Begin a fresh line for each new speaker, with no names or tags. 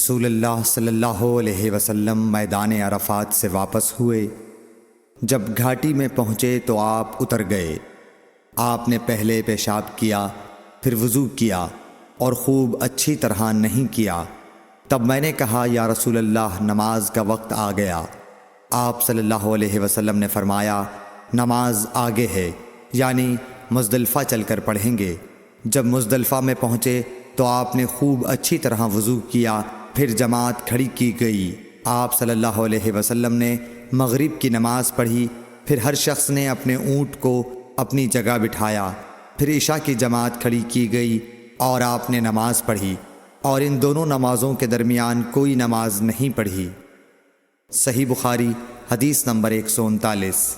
رسول اللہ صلی اللہ علیہ وسلم میدان عرفات سے واپس ہوئے۔ جب گھاٹی میں پہنچے تو آپ اتر گئے۔ آپ نے پہلے پیشاب کیا، پھر وضو کیا اور خوب اچھی طرح نہیں کیا۔ تب میں نے کہا یا رسول اللہ، نماز کا وقت آ گیا۔ آپ صلی اللہ علیہ وسلم نے فرمایا نماز آگے ہے، یعنی مزدلفہ چل کر پڑھیں گے۔ جب مزدلفہ میں پہنچے تو آپ نے خوب اچھی طرح وضو کیا، پھر جماعت کھڑی کی گئی۔ آپ صلی اللہ علیہ وسلم نے مغرب کی نماز پڑھی، پھر ہر شخص نے اپنے اونٹ کو اپنی جگہ بٹھایا، پھر عشاء کی جماعت کھڑی کی گئی اور آپ نے نماز پڑھی، اور ان دونوں نمازوں کے درمیان کوئی نماز نہیں پڑھی۔ صحیح بخاری حدیث نمبر 139۔